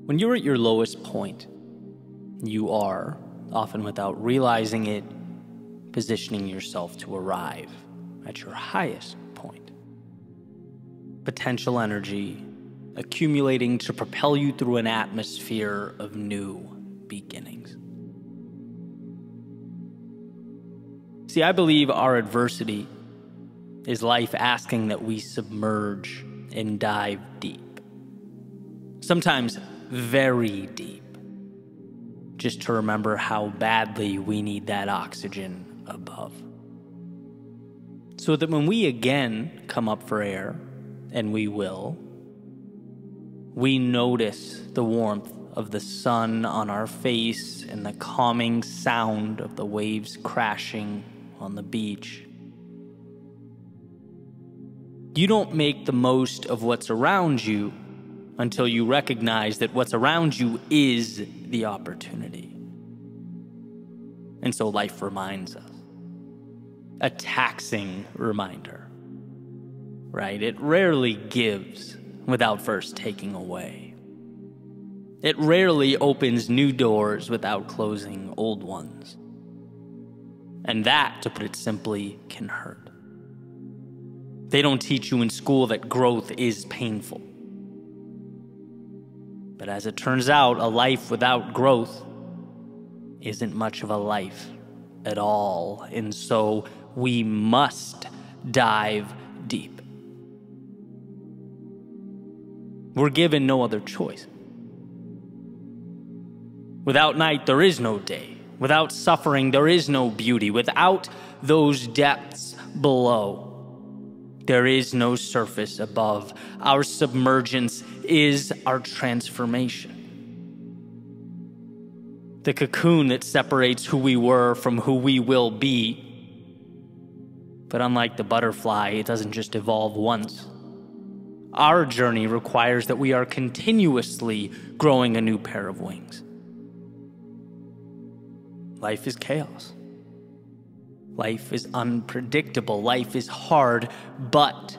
When you're at your lowest point, you are, often without realizing it, positioning yourself to arrive at your highest point. Potential energy accumulating to propel you through an atmosphere of new beginnings. See, I believe our adversity is life asking that we submerge and dive deep. Sometimes very deep, just to remember how badly we need that oxygen above. So that when we again come up for air, and we will, we notice the warmth of the sun on our face and the calming sound of the waves crashing on the beach. You don't make the most of what's around you until you recognize that what's around you is the opportunity. And so life reminds us. A taxing reminder, right? It rarely gives without first taking away. It rarely opens new doors without closing old ones. And that, to put it simply, can hurt. They don't teach you in school that growth is painful. But as it turns out, a life without growth isn't much of a life at all. And so we must dive deep. We're given no other choice. Without night, there is no day. Without suffering, there is no beauty. Without those depths below, there is no surface above. Our submergence is our transformation. The cocoon that separates who we were from who we will be. But unlike the butterfly, it doesn't just evolve once. Our journey requires that we are continuously growing a new pair of wings. Life is chaos. Life is unpredictable. Life is hard, but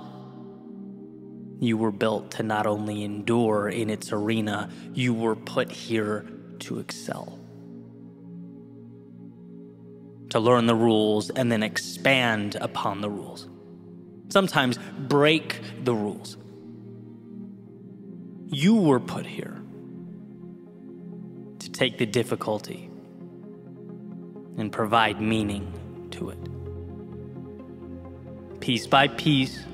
you were built to not only endure in its arena, you were put here to excel. To learn the rules and then expand upon the rules. Sometimes break the rules. You were put here to take the difficulty and provide meaning to it. Piece by piece,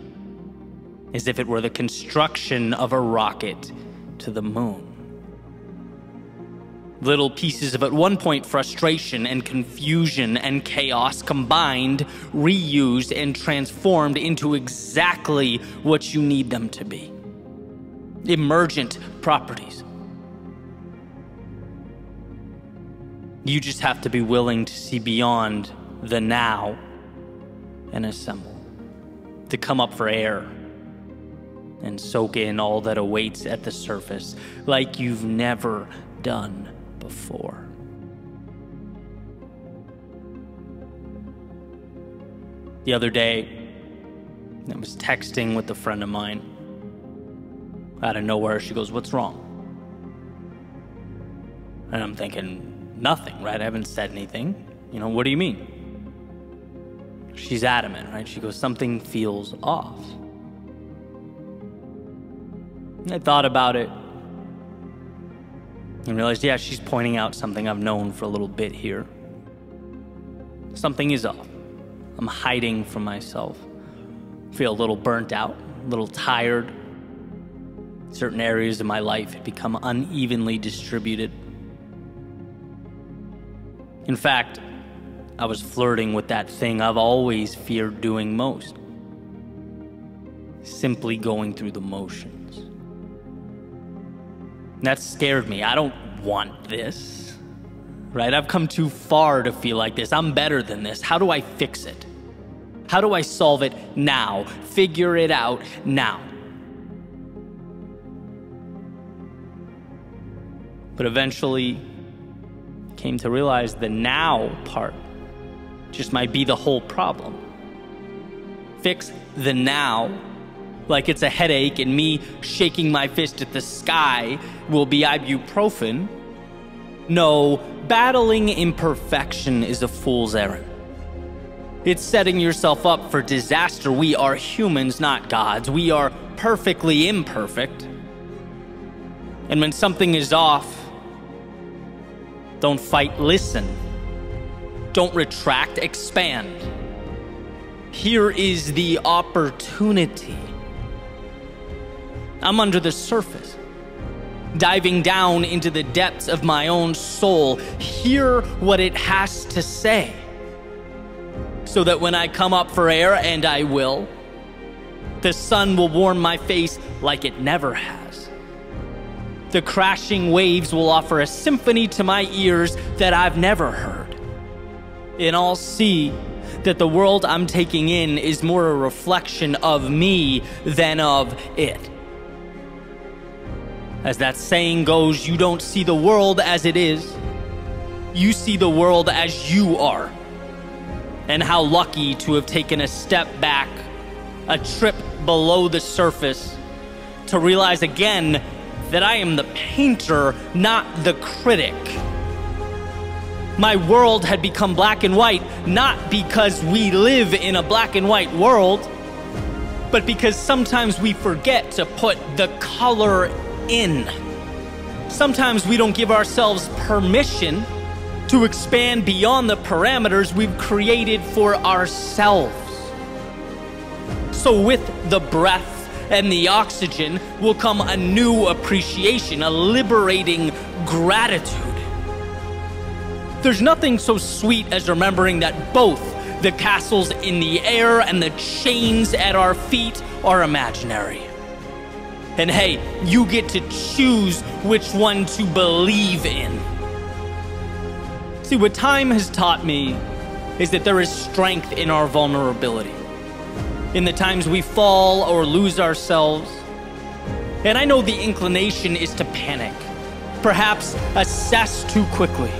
as if it were the construction of a rocket to the moon. Little pieces of at one point frustration and confusion and chaos combined, reused, and transformed into exactly what you need them to be. Emergent properties. You just have to be willing to see beyond the now and assemble. To come up for air and soak in all that awaits at the surface like you've never done before. The other day, I was texting with a friend of mine. Out of nowhere, she goes, "What's wrong?" And I'm thinking, nothing, right? I haven't said anything. What do you mean? She's adamant, right? She goes, "Something feels off." And I thought about it and realized, yeah, she's pointing out something I've known for a little bit here. Something is off. I'm hiding from myself. I feel a little burnt out, a little tired. Certain areas of my life had become unevenly distributed. In fact, I was flirting with that thing I've always feared doing most. Simply going through the motions. That scared me. I don't want this, right? I've come too far to feel like this. I'm better than this. How do I fix it? How do I solve it now? Figure it out now. But eventually came to realize the now part just might be the whole problem. Fix the now, like it's a headache and me shaking my fist at the sky will be ibuprofen. No, battling imperfection is a fool's errand. It's setting yourself up for disaster. We are humans, not gods. We are perfectly imperfect. And when something is off, don't fight, listen. Don't retract, expand. Here is the opportunity. I'm under the surface, diving down into the depths of my own soul. Hear what it has to say, so that when I come up for air, and I will, the sun will warm my face like it never has. The crashing waves will offer a symphony to my ears that I've never heard. And I'll see that the world I'm taking in is more a reflection of me than of it. As that saying goes, you don't see the world as it is. You see the world as you are. And how lucky to have taken a step back, a trip below the surface, to realize again that I am the painter, not the critic. My world had become black and white, not because we live in a black and white world, but because sometimes we forget to put the color in. Sometimes we don't give ourselves permission to expand beyond the parameters we've created for ourselves. So with the breath and the oxygen will come a new appreciation, a liberating gratitude. There's nothing so sweet as remembering that both the castles in the air and the chains at our feet are imaginary. And hey, you get to choose which one to believe in. See, what time has taught me is that there is strength in our vulnerability, in the times we fall or lose ourselves. And I know the inclination is to panic, perhaps assess too quickly,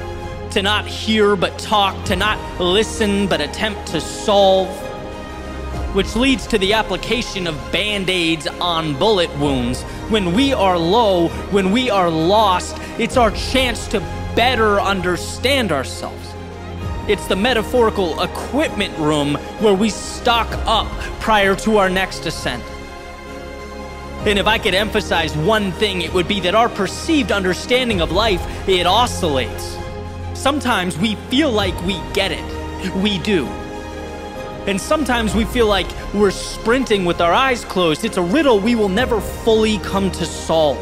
to not hear but talk, to not listen but attempt to solve, which leads to the application of band-aids on bullet wounds. When we are low, when we are lost, it's our chance to better understand ourselves. It's the metaphorical equipment room where we stock up prior to our next ascent. And if I could emphasize one thing, it would be that our perceived understanding of life, it oscillates. Sometimes we feel like we get it. We do. And sometimes we feel like we're sprinting with our eyes closed. It's a riddle we will never fully come to solve.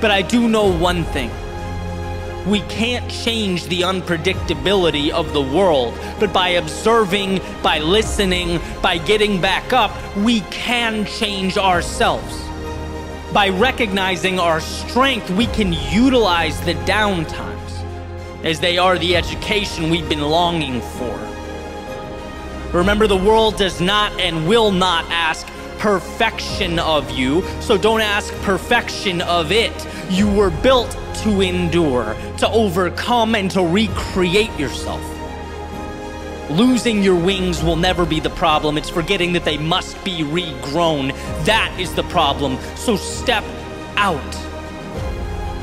But I do know one thing. We can't change the unpredictability of the world, but by observing, by listening, by getting back up, we can change ourselves. By recognizing our strength, we can utilize the downtimes, as they are the education we've been longing for. Remember, the world does not and will not ask perfection of you, so don't ask perfection of it. You were built to endure, to overcome, and to recreate yourself. Losing your wings will never be the problem. It's forgetting that they must be regrown. That is the problem. So step out.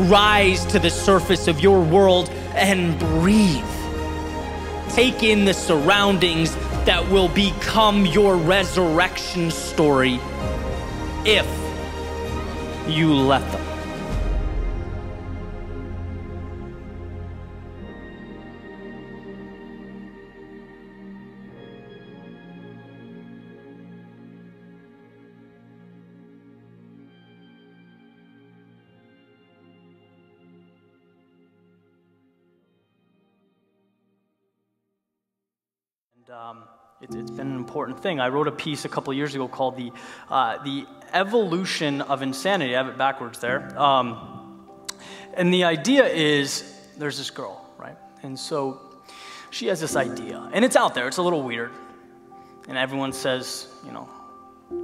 Rise to the surface of your world and breathe. Take in the surroundings that will become your resurrection story if you let them. It's been an important thing. I wrote a piece a couple of years ago called the Evolution of Insanity. I have it backwards there. And the idea is, there's this girl, right? And so she has this idea. And it's out there. It's a little weird. And everyone says, you know,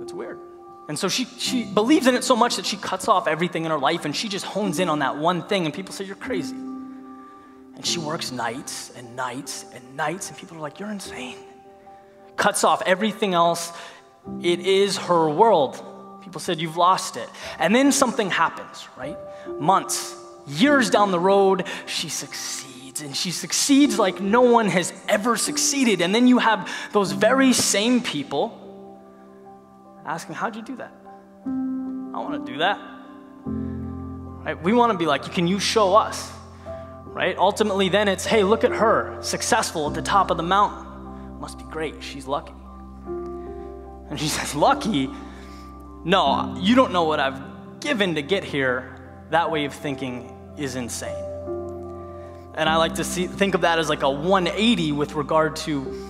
it's weird. And so she believes in it so much that she cuts off everything in her life and she just hones in on that one thing. And people say, you're crazy. And she works nights and nights and nights, and people are like, you're insane. Cuts off everything else It is her world. People said, you've lost it. And then something happens, right? Months, years down the road, she succeeds. And she succeeds like no one has ever succeeded. And then you have those very same people asking, how'd you do that? I want to do that. Right? We want to be like, can you show us? Right? Ultimately, then it's, hey, look at her, successful at the top of the mountain. Must be great. She's lucky. And she says, lucky? No, you don't know what I've given to get here. That way of thinking is insane. And I like to think of that as like a 180 with regard to,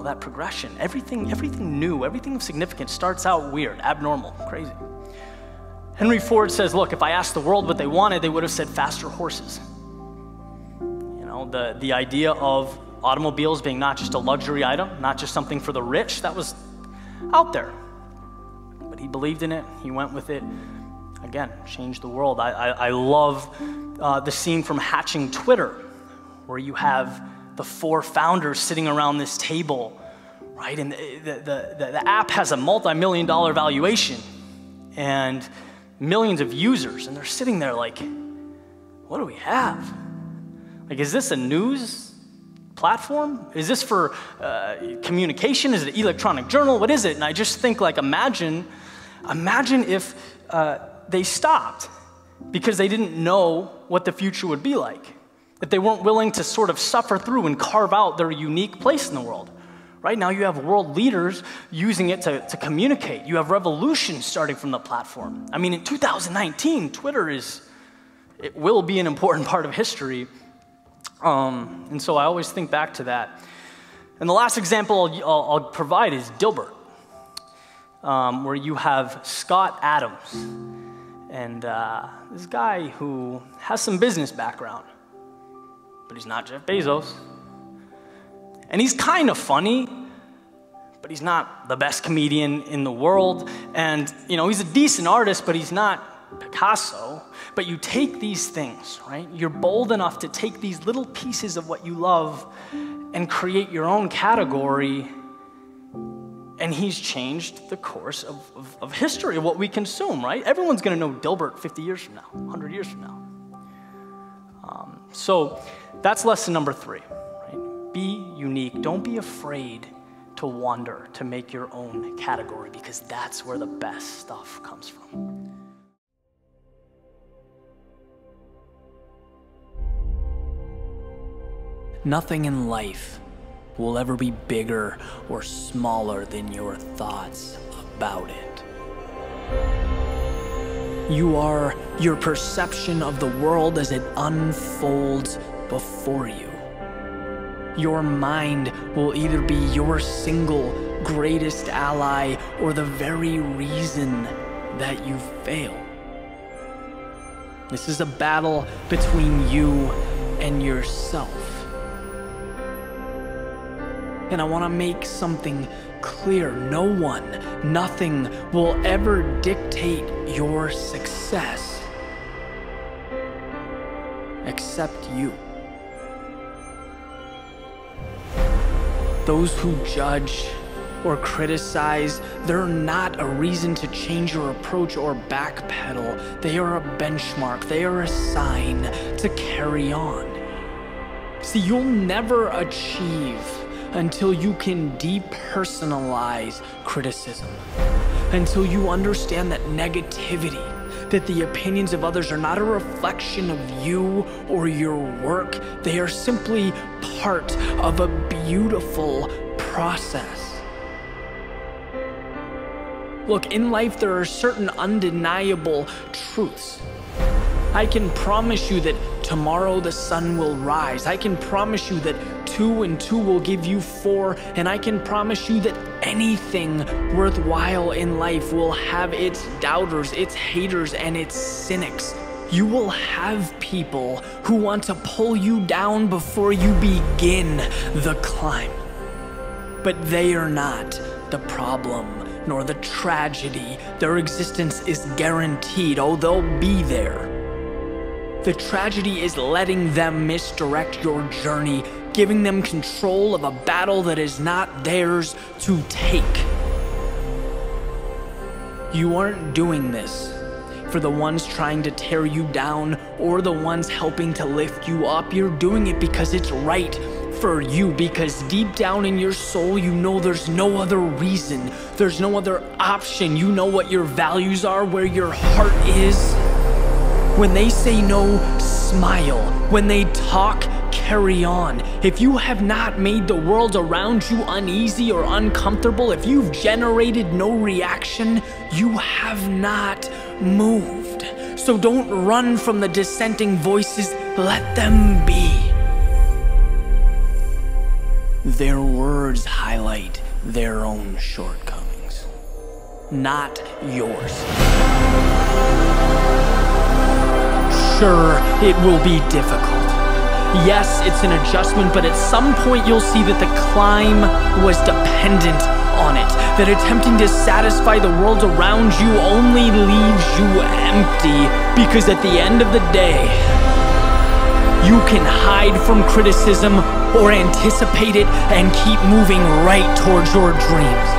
that progression. Everything new, everything of significance starts out weird, abnormal, crazy. Henry Ford says, look, if I asked the world what they wanted, they would have said faster horses. The idea of automobiles being not just a luxury item, not just something for the rich, that was out there. But he believed in it, he went with it. Again, changed the world. I love the scene from Hatching Twitter, where you have the 4 founders sitting around this table, right? And the app has a multi-million-dollar valuation and millions of users, and they're sitting there like, what do we have? Like, is this a news platform? Is this for communication? Is it an electronic journal? What is it? And I just think, like, imagine if they stopped because they didn't know what the future would be like, if they weren't willing to sort of suffer through and carve out their unique place in the world. Right now you have world leaders using it to communicate. You have revolutions starting from the platform. I mean, in 2019, Twitter it will be an important part of history. And so I always think back to that. And the last example I'll provide is Dilbert, where you have Scott Adams. And this guy who has some business background, but he's not Jeff Bezos. And he's kind of funny, but he's not the best comedian in the world. And, he's a decent artist, but he's not Picasso. But you take these things, right? You're bold enough to take these little pieces of what you love and create your own category. And he's changed the course of history, of what we consume, right? Everyone's going to know Dilbert 50 years from now, 100 years from now. So that's lesson number 3. Right? Be unique. Don't be afraid to wander, to make your own category, because that's where the best stuff comes from. Nothing in life will ever be bigger or smaller than your thoughts about it. You are your perception of the world as it unfolds before you. Your mind will either be your single greatest ally or the very reason that you fail. This is a battle between you and yourself. And I want to make something clear. No one, nothing will ever dictate your success except you. Those who judge or criticize, they're not a reason to change your approach or backpedal. They are a benchmark. They are a sign to carry on. See, you'll never achieve until you can depersonalize criticism, until you understand that negativity, that the opinions of others are not a reflection of you or your work. They are simply part of a beautiful process. Look, in life there are certain undeniable truths. I can promise you that tomorrow the sun will rise. I can promise you that 2 and 2 will give you 4, and I can promise you that anything worthwhile in life will have its doubters, its haters, and its cynics. You will have people who want to pull you down before you begin the climb. But they are not the problem nor the tragedy. Their existence is guaranteed. Oh, they'll be there. The tragedy is letting them misdirect your journey giving them control of a battle that is not theirs to take. You aren't doing this for the ones trying to tear you down or the ones helping to lift you up. You're doing it because it's right for you, because deep down in your soul, you know there's no other reason. There's no other option. You know what your values are, where your heart is. When they say no, smile. When they talk, carry on. If you have not made the world around you uneasy or uncomfortable, if you've generated no reaction, you have not moved. So don't run from the dissenting voices. Let them be. Their words highlight their own shortcomings, not yours. Sure, it will be difficult. Yes, it's an adjustment, but at some point you'll see that the climb was dependent on it. That attempting to satisfy the world around you only leaves you empty, because at the end of the day, you can hide from criticism or anticipate it and keep moving right towards your dreams.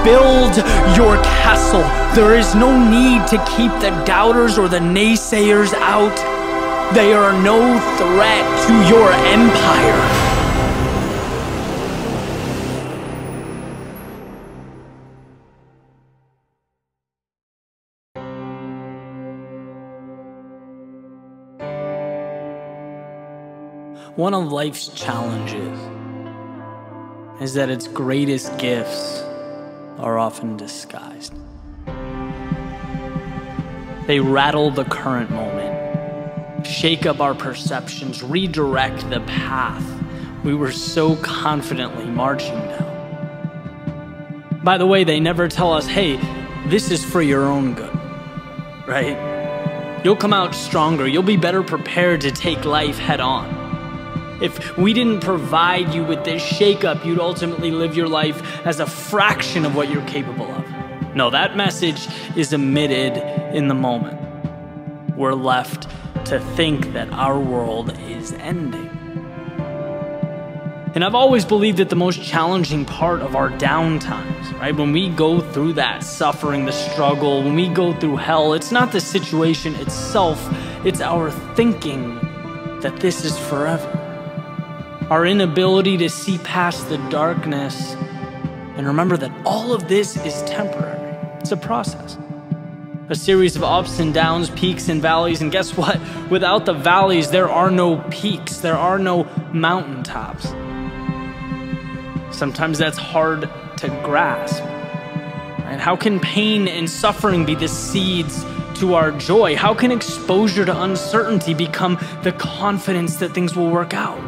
Build your castle. There is no need to keep the doubters or the naysayers out. They are no threat to your empire. One of life's challenges is that its greatest gifts are often disguised. They rattle the current moment, shake up our perceptions, redirect the path we were so confidently marching down. By the way, they never tell us, hey, this is for your own good, right? You'll come out stronger. You'll be better prepared to take life head on. If we didn't provide you with this shakeup, you'd ultimately live your life as a fraction of what you're capable of. No, that message is omitted in the moment. We're left to think that our world is ending. And I've always believed that the most challenging part of our downtimes, right? When we go through that suffering, the struggle, when we go through hell, it's not the situation itself, it's our thinking that this is forever. Our inability to see past the darkness and remember that all of this is temporary. It's a process. A series of ups and downs, peaks and valleys, and guess what? Without the valleys, there are no peaks, there are no mountaintops. Sometimes that's hard to grasp. Right? How can pain and suffering be the seeds to our joy? How can exposure to uncertainty become the confidence that things will work out?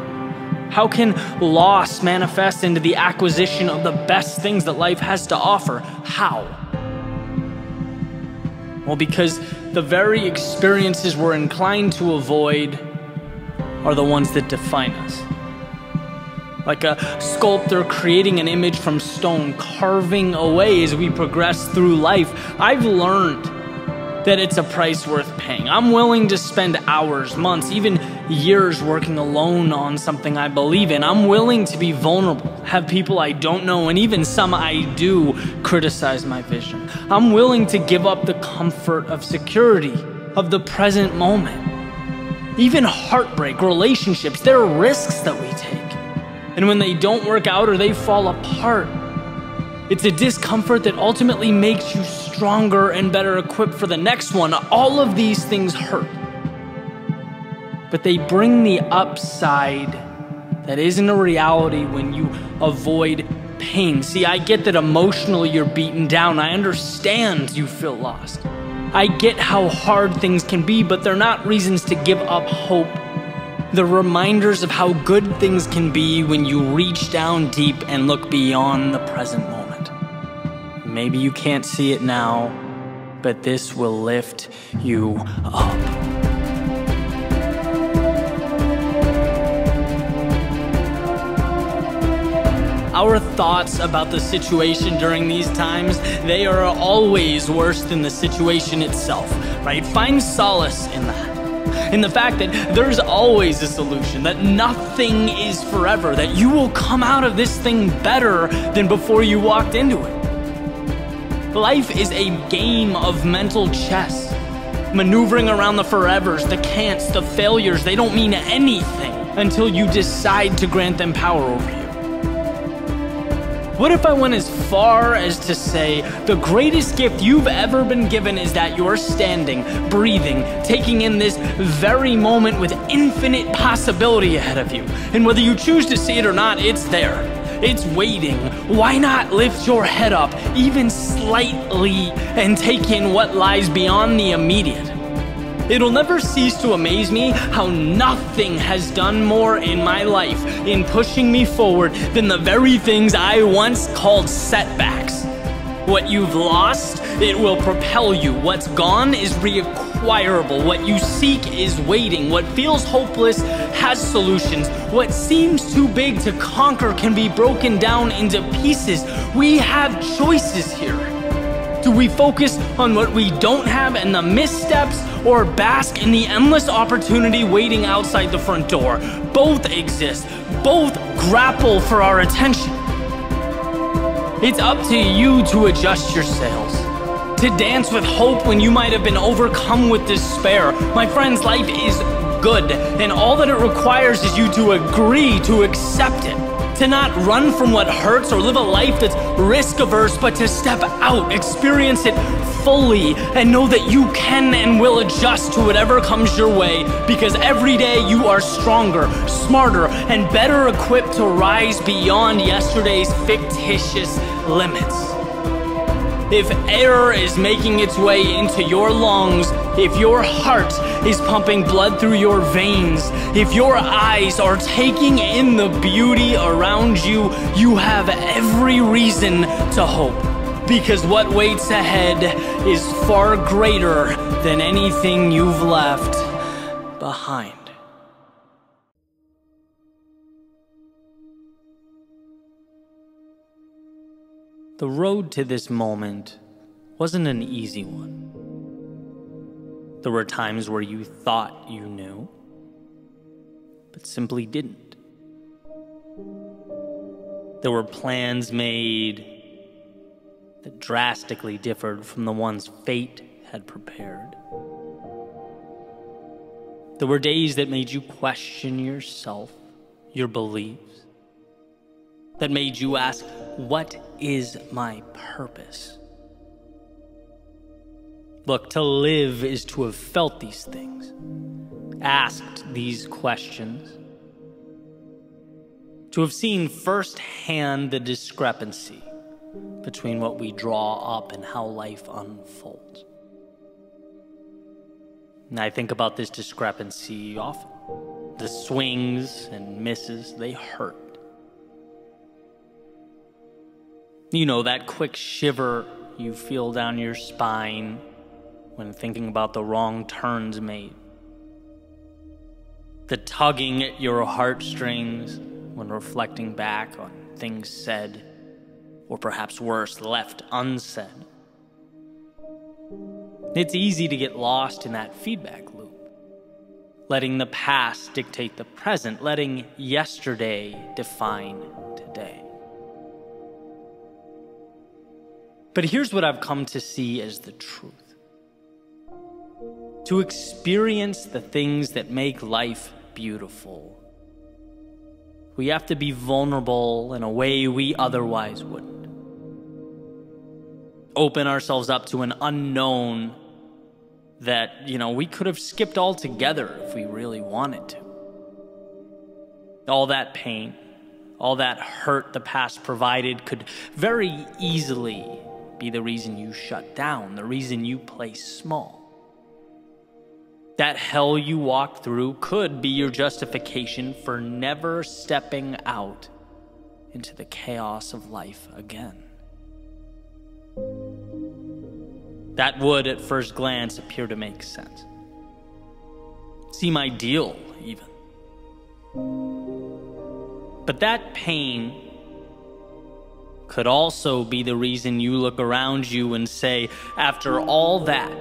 How can loss manifest into the acquisition of the best things that life has to offer? How? Well, because the very experiences we're inclined to avoid are the ones that define us. Like a sculptor creating an image from stone, carving away as we progress through life. I've learned that it's a price worth paying. I'm willing to spend hours, months, even years working alone on something I believe in. I'm willing to be vulnerable, have people I don't know, and even some I do, criticize my vision. I'm willing to give up the comfort of security, of the present moment. Even heartbreak, relationships, there are risks that we take. And when they don't work out or they fall apart, it's a discomfort that ultimately makes you stronger and better equipped for the next one. All of these things hurt, but they bring the upside that isn't a reality when you avoid pain. See, I get that emotionally you're beaten down. I understand you feel lost. I get how hard things can be, but they're not reasons to give up hope. They're reminders of how good things can be when you reach down deep and look beyond the present moment. Maybe you can't see it now, but this will lift you up. Our thoughts about the situation during these times, they are always worse than the situation itself, right? Find solace in that. in the fact that there's always a solution, that nothing is forever, that you will come out of this thing better than before you walked into it. Life is a game of mental chess, maneuvering around the forevers, the can'ts, the failures. They don't mean anything until you decide to grant them power over you. What if I went as far as to say the greatest gift you've ever been given is that you're standing, breathing, taking in this very moment with infinite possibility ahead of you. And whether you choose to see it or not, it's there. It's waiting. Why not lift your head up even slightly and take in what lies beyond the immediate? It'll never cease to amaze me how nothing has done more in my life in pushing me forward than the very things I once called setbacks. What you've lost, it will propel you. What's gone is reacquirable. What you seek is waiting. What feels hopeless has solutions. What seems too big to conquer can be broken down into pieces. We have choices here. Do we focus on what we don't have and the missteps, or bask in the endless opportunity waiting outside the front door? Both exist. Both grapple for our attention. It's up to you to adjust your sails, to dance with hope when you might have been overcome with despair. My friends, life is good, and all that it requires is you to agree to accept it. To not run from what hurts or live a life that's risk-averse, but to step out, experience it fully, and know that you can and will adjust to whatever comes your way, because every day you are stronger, smarter, and better equipped to rise beyond yesterday's fictitious limits. If air is making its way into your lungs, if your heart is pumping blood through your veins, if your eyes are taking in the beauty around you, you have every reason to hope. Because what waits ahead is far greater than anything you've left behind. The road to this moment wasn't an easy one. There were times where you thought you knew, but simply didn't. There were plans made that drastically differed from the ones fate had prepared. There were days that made you question yourself, your beliefs, that made you ask, what is my purpose? Look, to live is to have felt these things, asked these questions, to have seen firsthand the discrepancy between what we draw up and how life unfolds. And I think about this discrepancy often. The swings and misses, they hurt. You know, that quick shiver you feel down your spine when thinking about the wrong turns made. The tugging at your heartstrings when reflecting back on things said, or perhaps worse, left unsaid. It's easy to get lost in that feedback loop, letting the past dictate the present, letting yesterday define today. But here's what I've come to see as the truth. To experience the things that make life beautiful, we have to be vulnerable in a way we otherwise wouldn't. Open ourselves up to an unknown that, we could have skipped altogether if we really wanted to. All that pain, all that hurt the past provided could very easily be the reason you shut down, the reason you play small. That hell you walked through could be your justification for never stepping out into the chaos of life again. That would, at first glance, appear to make sense. Seem ideal, even. But that pain could also be the reason you look around you and say, after all that,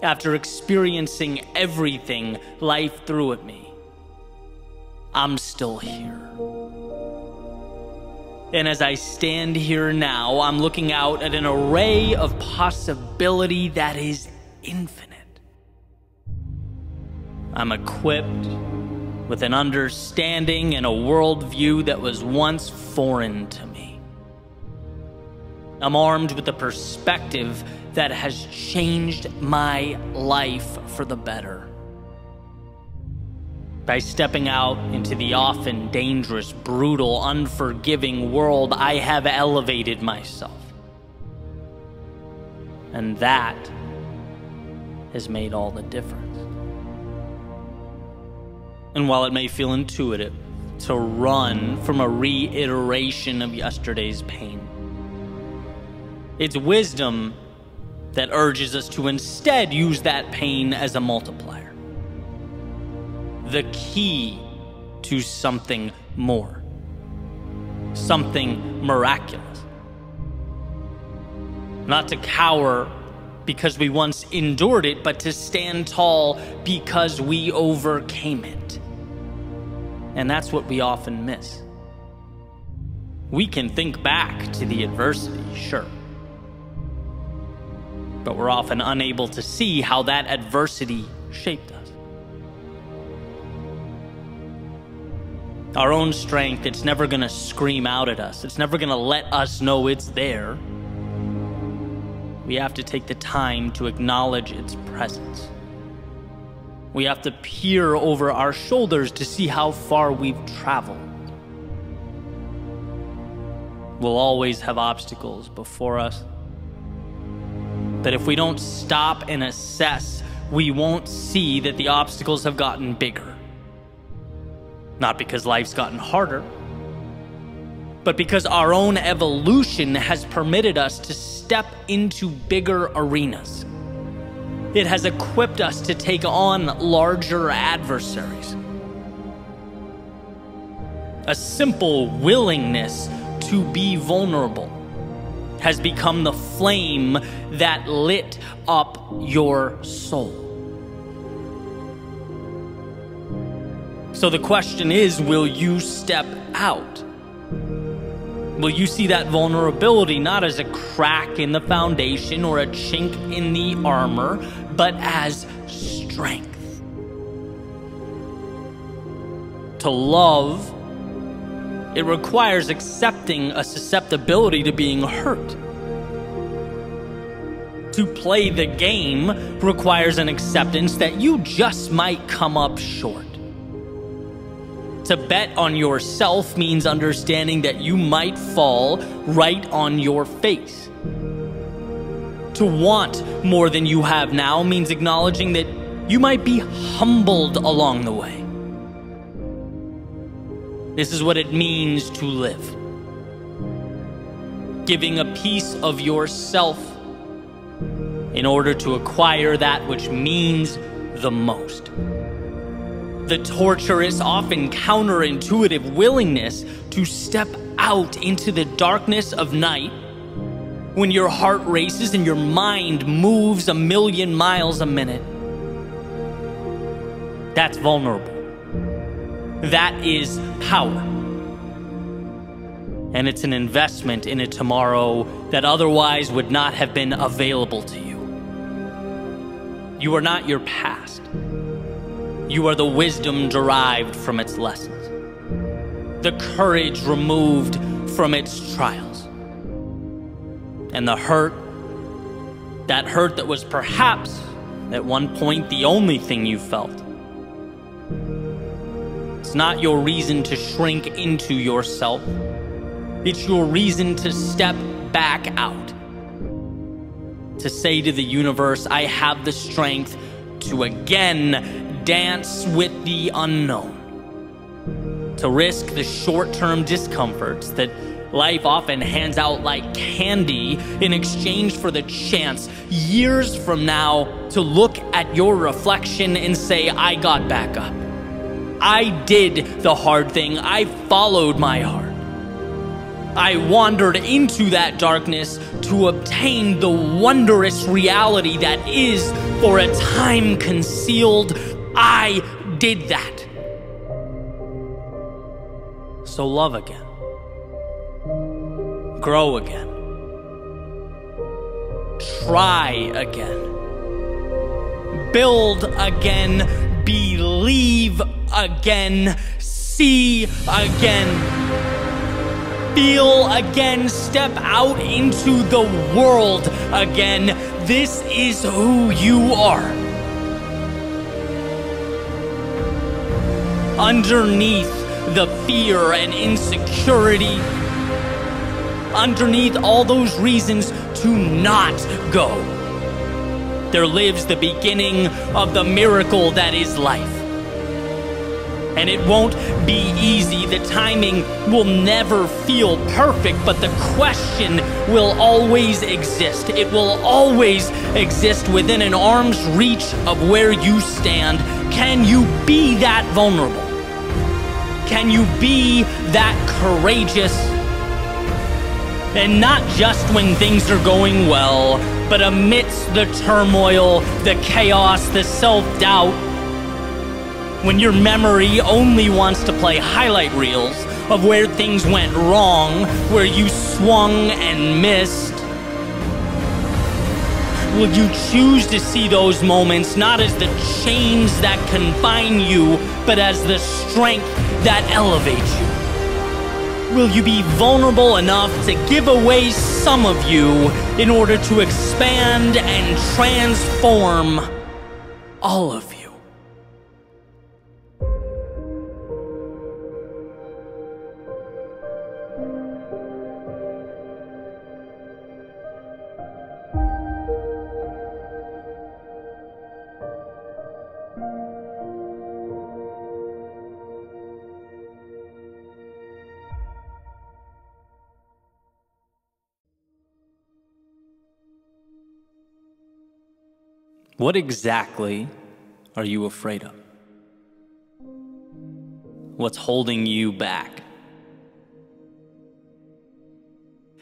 after experiencing everything life threw at me, I'm still here. And as I stand here now, I'm looking out at an array of possibility that is infinite. I'm equipped with an understanding and a worldview that was once foreign to me. I'm armed with a perspective that has changed my life for the better. By stepping out into the often dangerous, brutal, unforgiving world, I have elevated myself. And that has made all the difference. And while it may feel intuitive to run from a reiteration of yesterday's pain, it's wisdom that urges us to instead use that pain as a multiplier. The key to something more, something miraculous. Not to cower because we once endured it, but to stand tall because we overcame it. And that's what we often miss. We can think back to the adversity, sure, but we're often unable to see how that adversity shaped us. Our own strength, it's never going to scream out at us. It's never going to let us know it's there. We have to take the time to acknowledge its presence. We have to peer over our shoulders to see how far we've traveled. We'll always have obstacles before us. But if we don't stop and assess, we won't see that the obstacles have gotten bigger. Not because life's gotten harder, but because our own evolution has permitted us to step into bigger arenas. It has equipped us to take on larger adversaries. A simple willingness to be vulnerable has become the flame that lit up your soul. So the question is, will you step out? Will you see that vulnerability not as a crack in the foundation or a chink in the armor, but as strength? To love, it requires accepting a susceptibility to being hurt. To play the game requires an acceptance that you just might come up short. To bet on yourself means understanding that you might fall right on your face. To want more than you have now means acknowledging that you might be humbled along the way. This is what it means to live. Giving a piece of yourself in order to acquire that which means the most. The torturous, often counterintuitive willingness to step out into the darkness of night when your heart races and your mind moves 1,000,000 miles a minute. That's vulnerable. That is power. And it's an investment in a tomorrow that otherwise would not have been available to you. You are not your past. You are the wisdom derived from its lessons, the courage removed from its trials, and the hurt, that hurt that was perhaps at one point the only thing you felt. It's not your reason to shrink into yourself. It's your reason to step back out, to say to the universe, I have the strength to again dance with the unknown, to risk the short-term discomforts that life often hands out like candy in exchange for the chance years from now to look at your reflection and say, I got back up. I did the hard thing. I followed my heart. I wandered into that darkness to to obtain the wondrous reality that is for a time concealed. I did that. So love again. Grow again. Try again. Build again. Believe again. See again. Feel again. Step out into the world again. This is who you are. Underneath the fear and insecurity, underneath all those reasons to not go, there lives the beginning of the miracle that is life. And it won't be easy. The timing will never feel perfect, but the question will always exist. It will always exist within an arm's reach of where you stand. Can you be that vulnerable? Can you be that courageous? And not just when things are going well, but amidst the turmoil, the chaos, the self-doubt, when your memory only wants to play highlight reels of where things went wrong, where you swung and missed. Will you choose to see those moments not as the chains that confine you, but as the strength that elevates you? Will you be vulnerable enough to give away some of you in order to expand and transform all of you? What exactly are you afraid of? What's holding you back?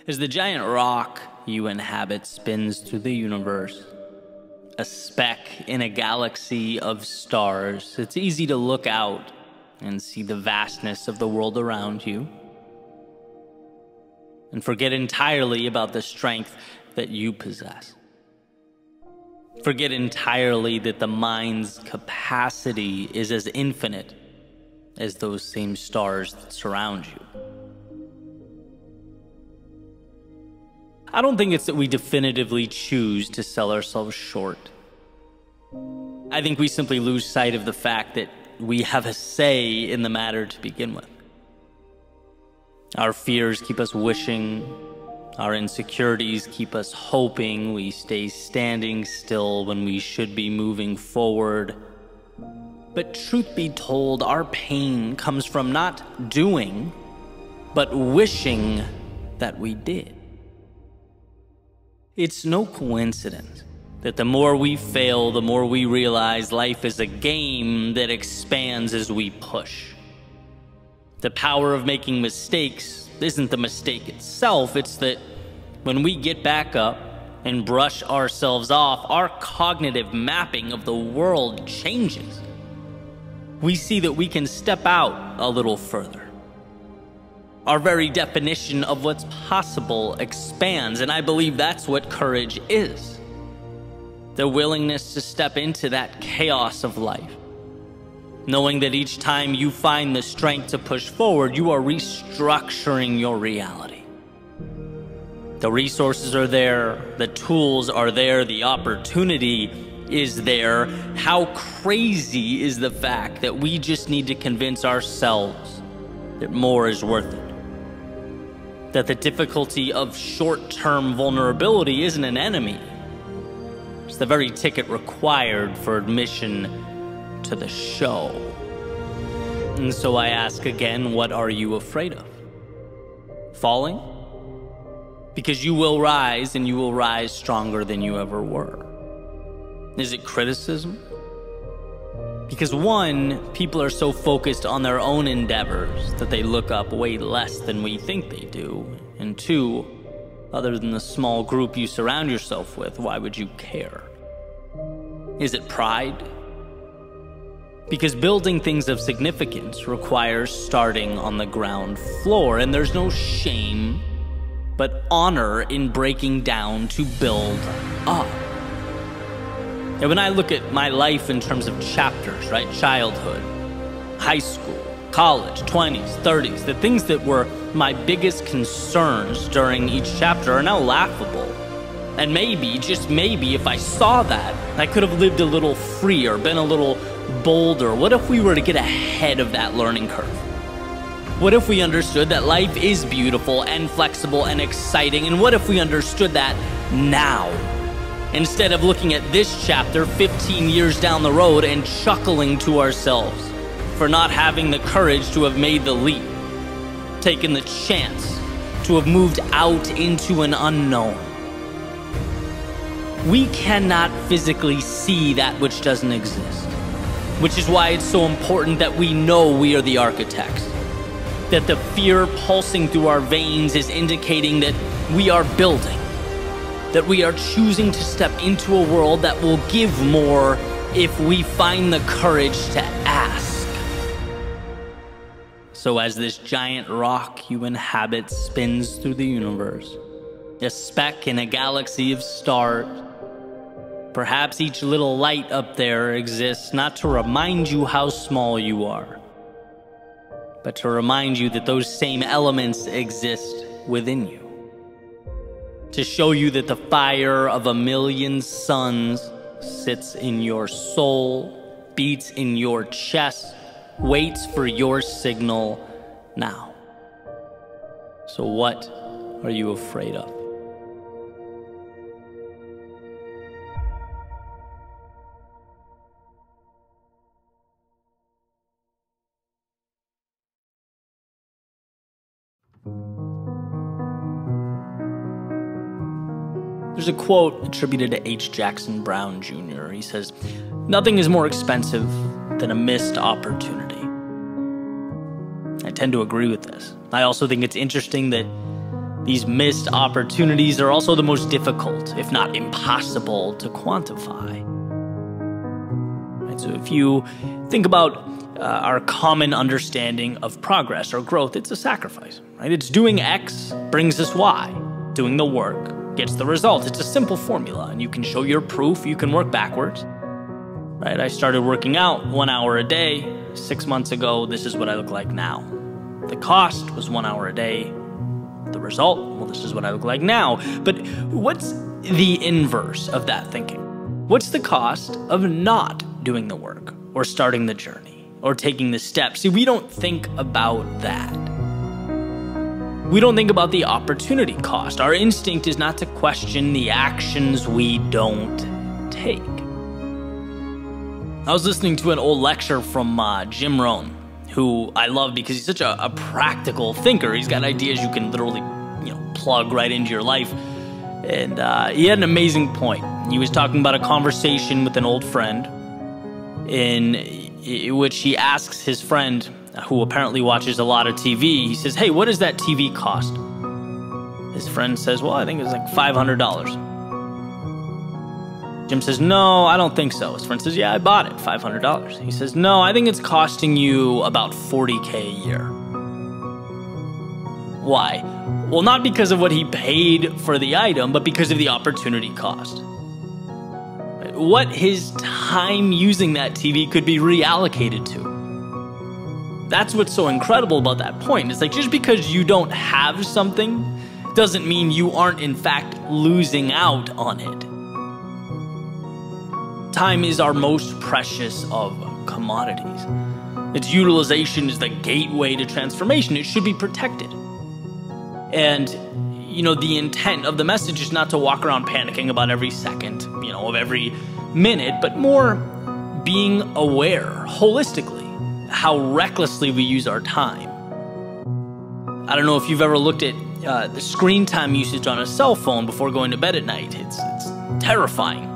As the giant rock you inhabit spins through the universe, a speck in a galaxy of stars, it's easy to look out and see the vastness of the world around you and forget entirely about the strength that you possess. Forget entirely that the mind's capacity is as infinite as those same stars that surround you. I don't think it's that we definitively choose to sell ourselves short. I think we simply lose sight of the fact that we have a say in the matter to begin with. Our fears keep us wishing. Our insecurities keep us hoping. We stay standing still when we should be moving forward. But truth be told, our pain comes from not doing, but wishing that we did. It's no coincidence that the more we fail, the more we realize life is a game that expands as we push. The power of making mistakes isn't the mistake itself, it's that when we get back up and brush ourselves off, our cognitive mapping of the world changes. We see that we can step out a little further. Our very definition of what's possible expands, and I believe that's what courage is. The willingness to step into that chaos of life, knowing that each time you find the strength to push forward, you are restructuring your reality. The resources are there, the tools are there, the opportunity is there. How crazy is the fact that we just need to convince ourselves that more is worth it? That the difficulty of short-term vulnerability isn't an enemy. It's the very ticket required for admission to the show. And so I ask again, what are you afraid of? Falling? Because you will rise, and you will rise stronger than you ever were. Is it criticism? Because one, people are so focused on their own endeavors that they look up way less than we think they do. And two, other than the small group you surround yourself with, why would you care? Is it pride? Because building things of significance requires starting on the ground floor, and there's no shame but honor in breaking down to build up. And when I look at my life in terms of chapters, right? Childhood, high school, college, 20s, 30s, the things that were my biggest concerns during each chapter are now laughable. And maybe, just maybe, if I saw that, I could have lived a little freer, been a little bolder. What if we were to get ahead of that learning curve? What if we understood that life is beautiful and flexible and exciting? And what if we understood that now? Instead of looking at this chapter 15 years down the road and chuckling to ourselves for not having the courage to have made the leap, taken the chance to have moved out into an unknown. We cannot physically see that which doesn't exist, which is why it's so important that we know we are the architects. That the fear pulsing through our veins is indicating that we are building, that we are choosing to step into a world that will give more if we find the courage to ask. So as this giant rock you inhabit spins through the universe, a speck in a galaxy of stars, perhaps each little light up there exists not to remind you how small you are, but to remind you that those same elements exist within you. To show you that the fire of a million suns sits in your soul, beats in your chest, waits for your signal now. So what are you afraid of? There's a quote attributed to H. Jackson Brown Jr. He says, "Nothing is more expensive than a missed opportunity." I tend to agree with this. I also think it's interesting that these missed opportunities are also the most difficult, if not impossible, to quantify. Right, so if you think about our common understanding of progress or growth, it's a sacrifice, right? It's doing X brings us Y. Doing the work gets the result. It's a simple formula, and you can show your proof. You can work backwards, right? I started working out 1 hour a day 6 months ago. This is what I look like now. The cost was 1 hour a day. The result, well, this is what I look like now. But what's the inverse of that thinking? What's the cost of not doing the work or starting the journey or taking the steps? See, we don't think about that. We don't think about the opportunity cost. Our instinct is not to question the actions we don't take. I was listening to an old lecture from Jim Rohn, who I love because he's such a practical thinker. He's got ideas you can literally, plug right into your life. And he had an amazing point. He was talking about a conversation with an old friend in which he asks his friend, who apparently watches a lot of TV, he says, "Hey, what does that TV cost?" His friend says, "Well, I think it's like $500. Jim says, "No, I don't think so." His friend says, "Yeah, I bought it, $500. He says, "No, I think it's costing you about $40K a year." Why? Well, not because of what he paid for the item, but because of the opportunity cost. What his time using that TV could be reallocated to. That's what's so incredible about that point. It's like, just because you don't have something doesn't mean you aren't in fact losing out on it. Time is our most precious of commodities. Its utilization is the gateway to transformation. It should be protected. And, the intent of the message is not to walk around panicking about every second, of every minute, but more being aware holistically how recklessly we use our time. I don't know if you've ever looked at the screen time usage on a cell phone before going to bed at night. It's terrifying.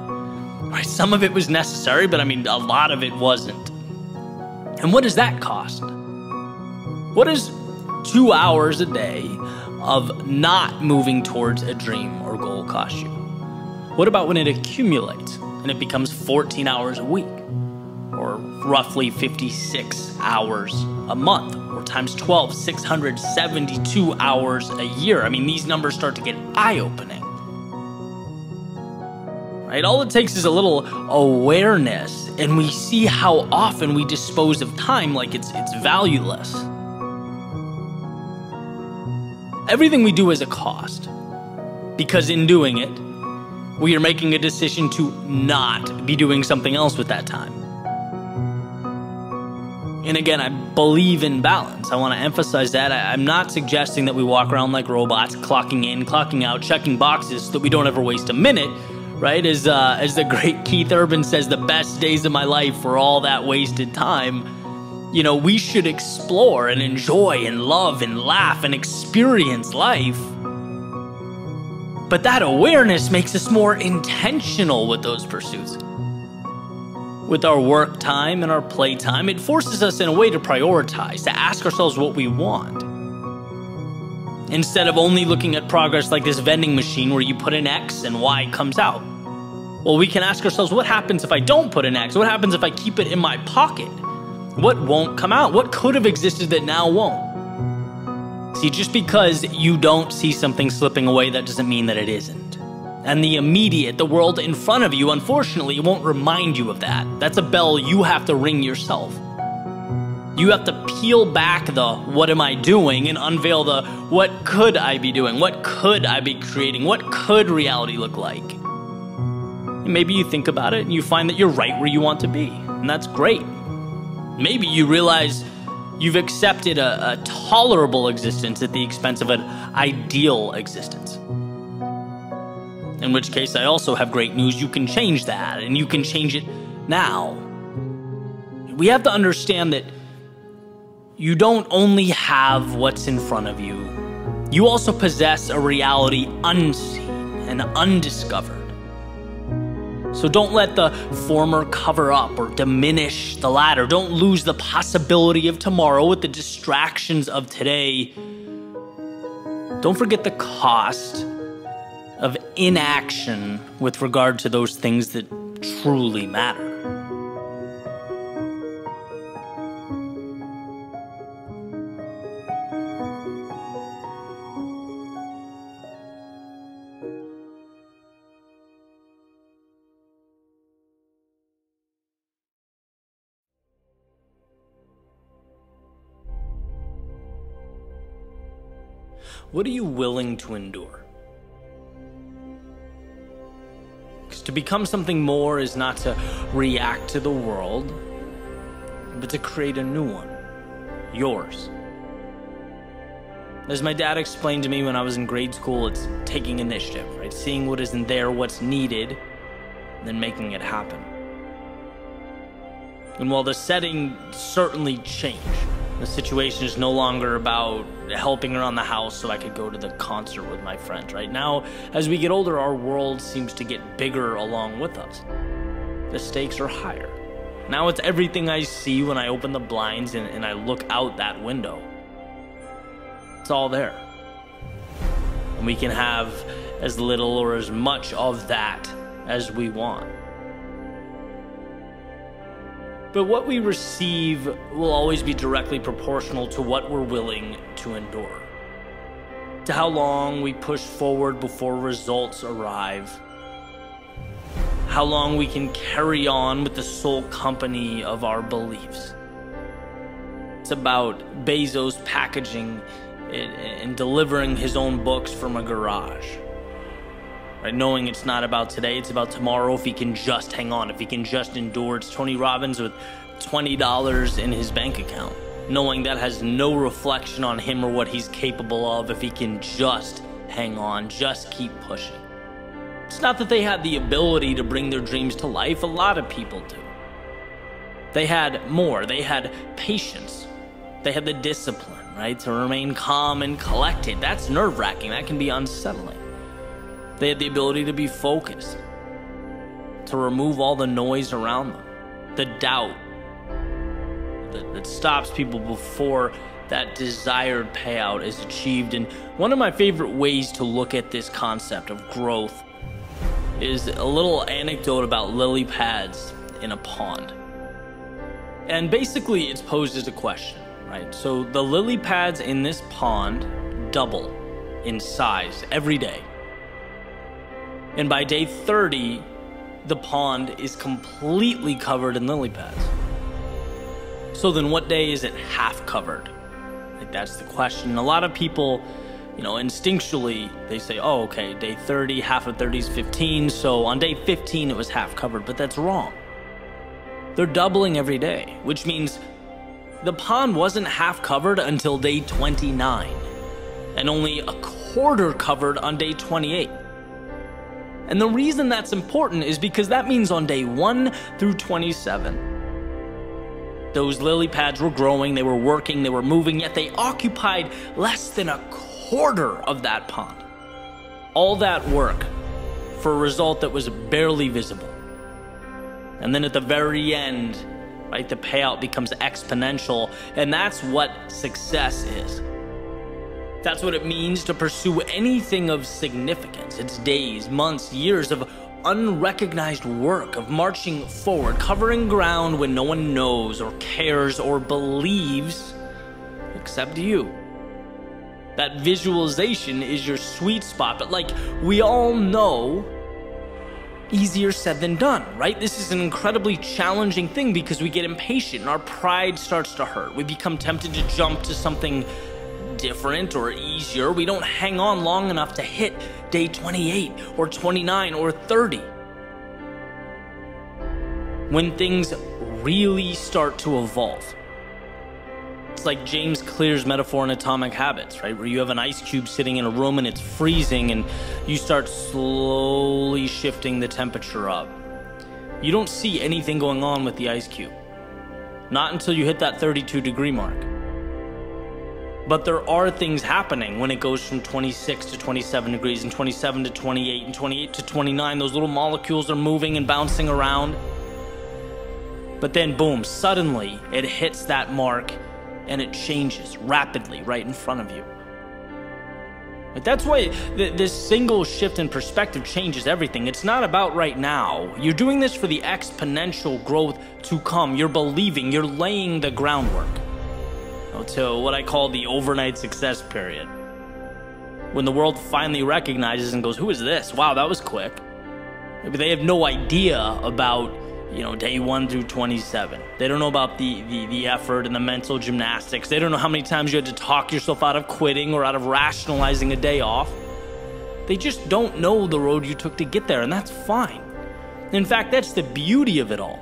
Right? Some of it was necessary, but a lot of it wasn't. And what does that cost? What does 2 hours a day of not moving towards a dream or goal cost you? What about when it accumulates and it becomes 14 hours a week, or roughly 56 hours a month, or times 12, 672 hours a year? I mean, these numbers start to get eye-opening. Right? All it takes is a little awareness, and we see how often we dispose of time like it's valueless. Everything we do has a cost, because in doing it, we are making a decision to not be doing something else with that time. And again, I believe in balance. I want to emphasize that. I'm not suggesting that we walk around like robots, clocking in, clocking out, checking boxes so that we don't ever waste a minute, right? As the great Keith Urban says, the best days of my life were all that wasted time. You know, we should explore and enjoy and love and laugh and experience life. But that awareness makes us more intentional with those pursuits. With our work time and our play time, it forces us in a way to prioritize, to ask ourselves what we want. Instead of only looking at progress like this vending machine where you put in X and Y comes out. Well, we can ask ourselves, what happens if I don't put in X? What happens if I keep it in my pocket? What won't come out? What could have existed that now won't? See, just because you don't see something slipping away, that doesn't mean that it isn't. And the immediate, the world in front of you, unfortunately, it won't remind you of that. That's a bell you have to ring yourself. You have to peel back the what am I doing and unveil the what could I be doing? What could I be creating? What could reality look like? And maybe you think about it and you find that you're right where you want to be. And that's great. Maybe you realize you've accepted a tolerable existence at the expense of an ideal existence. In which case, I also have great news. You can change that, and you can change it now. We have to understand that you don't only have what's in front of you, you also possess a reality unseen and undiscovered. So don't let the former cover up or diminish the latter. Don't lose the possibility of tomorrow with the distractions of today. Don't forget the cost of inaction with regard to those things that truly matter. What are you willing to endure? Because to become something more is not to react to the world, but to create a new one, yours. As my dad explained to me when I was in grade school, it's taking initiative, right? Seeing what isn't there, what's needed, and then making it happen. And while the setting certainly changed, the situation is no longer about helping around the house so I could go to the concert with my friends. Right now, as we get older, our world seems to get bigger along with us. The stakes are higher. Now it's everything I see when I open the blinds and I look out that window. It's all there. And we can have as little or as much of that as we want. But what we receive will always be directly proportional to what we're willing to endure, to how long we push forward before results arrive, how long we can carry on with the sole company of our beliefs. It's about Bezos packaging and delivering his own books from a garage. Right, knowing it's not about today, it's about tomorrow if he can just hang on, if he can just endure. It's Tony Robbins with $20 in his bank account, knowing that has no reflection on him or what he's capable of if he can just hang on, just keep pushing. It's not that they had the ability to bring their dreams to life. A lot of people do. They had more. They had patience. They had the discipline, right, to remain calm and collected. That's nerve-wracking. That can be unsettling. They had the ability to be focused, to remove all the noise around them, the doubt that stops people before that desired payout is achieved. And one of my favorite ways to look at this concept of growth is a little anecdote about lily pads in a pond. And basically it's posed as a question, right? So the lily pads in this pond double in size every day. And by day 30, the pond is completely covered in lily pads. So then what day is it half covered? Like, that's the question. And a lot of people, instinctually, they say, oh, okay, day 30, half of 30 is 15. So on day 15, it was half covered, but that's wrong. They're doubling every day, which means the pond wasn't half covered until day 29 and only a quarter covered on day 28. And the reason that's important is because that means on day 1 through 27, those lily pads were growing, they were working, they were moving, yet they occupied less than a quarter of that pond. All that work for a result that was barely visible. And then at the very end, right, the payout becomes exponential, and that's what success is. That's what it means to pursue anything of significance. It's days, months, years of unrecognized work, of marching forward, covering ground when no one knows or cares or believes except you. That visualization is your sweet spot, but like we all know, easier said than done, right? This is an incredibly challenging thing because we get impatient and our pride starts to hurt. We become tempted to jump to something different or easier. We don't hang on long enough to hit day 28 or 29 or 30. When things really start to evolve. It's like James Clear's metaphor in Atomic Habits, right? Where you have an ice cube sitting in a room and it's freezing and you start slowly shifting the temperature up. You don't see anything going on with the ice cube. Not until you hit that 32-degree mark. But there are things happening when it goes from 26 to 27 degrees and 27 to 28 and 28 to 29. Those little molecules are moving and bouncing around. But then boom, suddenly it hits that mark and it changes rapidly right in front of you. But that's why this single shift in perspective changes everything. It's not about right now. You're doing this for the exponential growth to come. You're believing, you're laying the groundwork to what I call the overnight success period. When the world finally recognizes and goes, who is this? Wow, that was quick. Maybe they have no idea about, day 1 through 27. They don't know about the effort and the mental gymnastics. They don't know how many times you had to talk yourself out of quitting or out of rationalizing a day off. They just don't know the road you took to get there, and that's fine. In fact, that's the beauty of it all.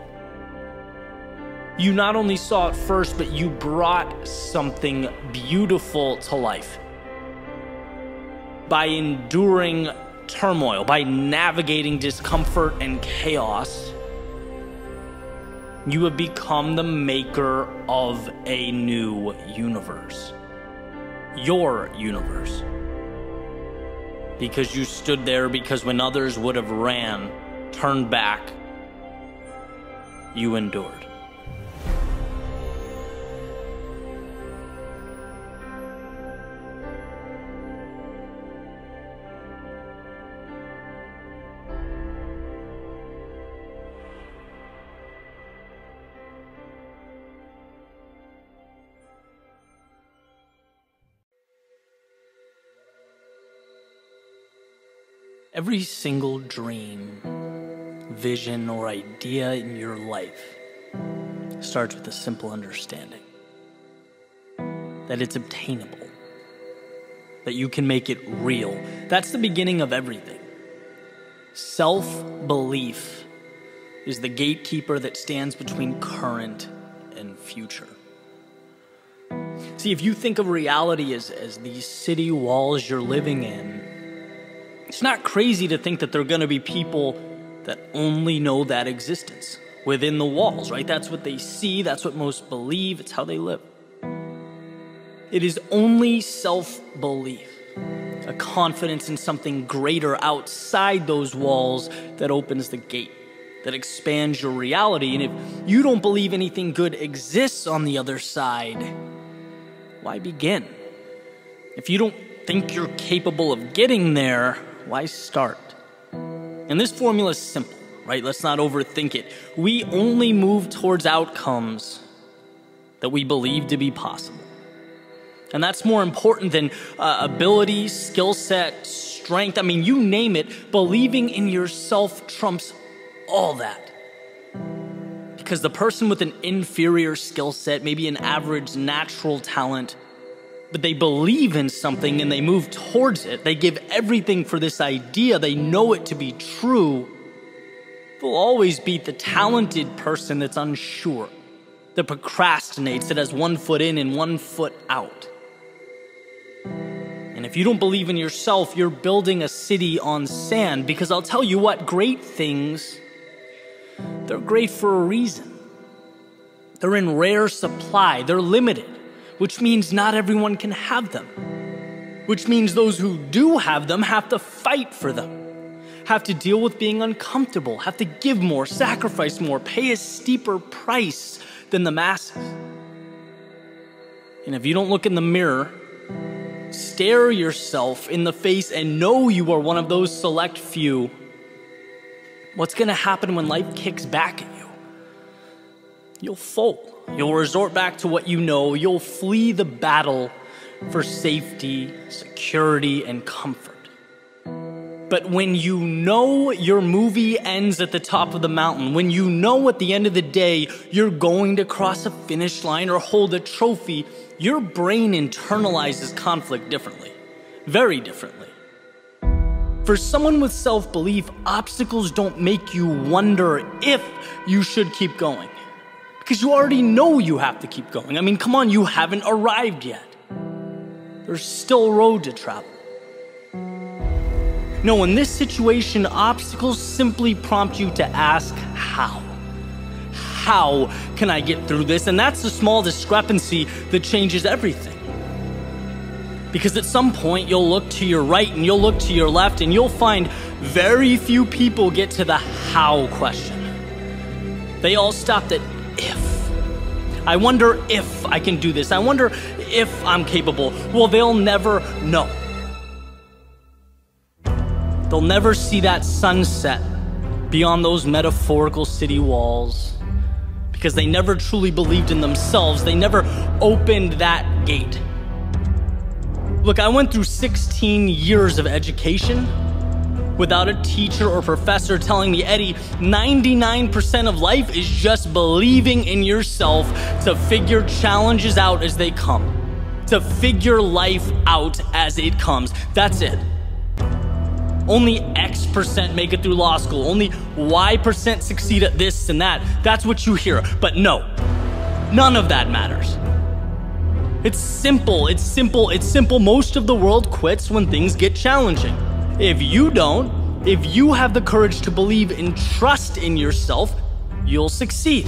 You not only saw it first, but you brought something beautiful to life. By enduring turmoil, by navigating discomfort and chaos, you have become the maker of a new universe. Your universe. Because you stood there, because when others would have ran, turned back, you endured. Every single dream, vision, or idea in your life starts with a simple understanding that it's obtainable, that you can make it real. That's the beginning of everything. Self-belief is the gatekeeper that stands between current and future. See, if you think of reality as these city walls you're living in, it's not crazy to think that there are going to be people that only know that existence within the walls, right? That's what they see. That's what most believe. It's how they live. It is only self-belief, a confidence in something greater outside those walls that opens the gate, that expands your reality. And if you don't believe anything good exists on the other side, why begin? If you don't think you're capable of getting there, why start? And this formula is simple, right? Let's not overthink it. We only move towards outcomes that we believe to be possible. And that's more important than ability, skill set, strength. I mean, you name it. Believing in yourself trumps all that. Because the person with an inferior skill set, maybe an average natural talent, but they believe in something and they move towards it. They give everything for this idea. They know it to be true. They'll always beat the talented person that's unsure, that procrastinates, that has one foot in and one foot out. And if you don't believe in yourself, you're building a city on sand, because I'll tell you what, great things, they're great for a reason. They're in rare supply, they're limited, which means not everyone can have them. Which means those who do have them have to fight for them, have to deal with being uncomfortable, have to give more, sacrifice more, pay a steeper price than the masses. And if you don't look in the mirror, stare yourself in the face and know you are one of those select few, what's going to happen when life kicks back at you? You'll fold. You'll resort back to what you know. You'll flee the battle for safety, security, and comfort. But when you know your movie ends at the top of the mountain, when you know at the end of the day you're going to cross a finish line or hold a trophy, your brain internalizes conflict differently, very differently. For someone with self-belief, obstacles don't make you wonder if you should keep going, because you already know you have to keep going. I mean, come on, you haven't arrived yet. There's still a road to travel. No, in this situation, obstacles simply prompt you to ask how. How can I get through this? And that's the small discrepancy that changes everything. Because at some point, you'll look to your right and you'll look to your left and you'll find very few people get to the how question. They all stopped at if. I wonder if I can do this. I wonder if I'm capable. Well, they'll never know. They'll never see that sunset beyond those metaphorical city walls, because they never truly believed in themselves. They never opened that gate. Look, I went through 16 years of education without a teacher or professor telling me, Eddie, 99% of life is just believing in yourself to figure challenges out as they come, to figure life out as it comes. That's it. Only X% make it through law school. Only Y% succeed at this and that. That's what you hear. But no, none of that matters. It's simple, it's simple, it's simple. Most of the world quits when things get challenging. If you don't, if you have the courage to believe and trust in yourself, you'll succeed.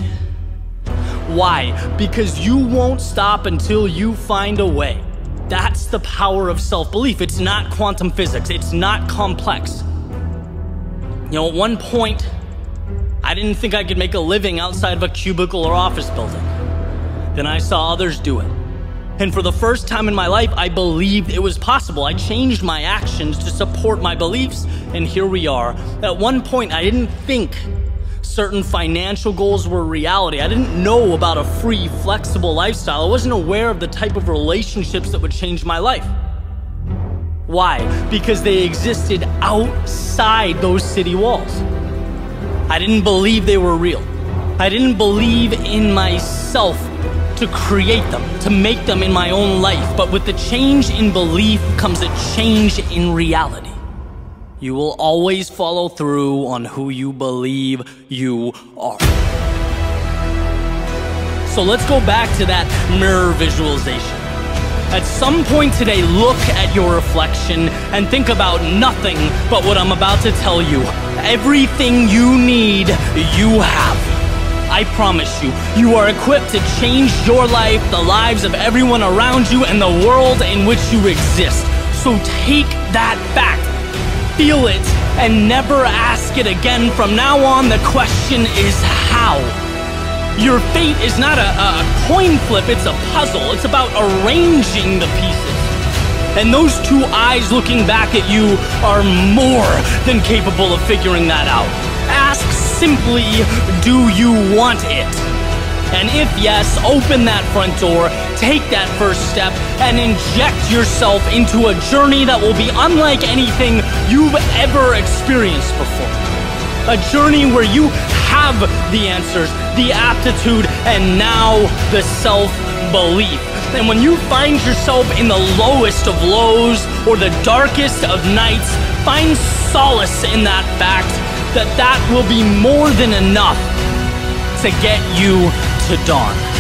Why? Because you won't stop until you find a way. That's the power of self-belief. It's not quantum physics. It's not complex. You know, at one point, I didn't think I could make a living outside of a cubicle or office building. Then I saw others do it. And for the first time in my life, I believed it was possible. I changed my actions to support my beliefs, and here we are. At one point, I didn't think certain financial goals were reality. I didn't know about a free, flexible lifestyle. I wasn't aware of the type of relationships that would change my life. Why? Because they existed outside those city walls. I didn't believe they were real. I didn't believe in myself to create them, to make them in my own life. But with the change in belief comes a change in reality. You will always follow through on who you believe you are. So let's go back to that mirror visualization. At some point today, look at your reflection and think about nothing but what I'm about to tell you. Everything you need, you have. I promise you, you are equipped to change your life, the lives of everyone around you, and the world in which you exist. So take that fact. Feel it and never ask it again. From now on, the question is how. Your fate is not a coin flip, it's a puzzle. It's about arranging the pieces. And those two eyes looking back at you are more than capable of figuring that out. Ask simply, do you want it? And if yes, open that front door, take that first step, and inject yourself into a journey that will be unlike anything you've ever experienced before. A journey where you have the answers, the aptitude, and now the self-belief. And when you find yourself in the lowest of lows or the darkest of nights, find solace in that fact that will be more than enough to get you to dawn.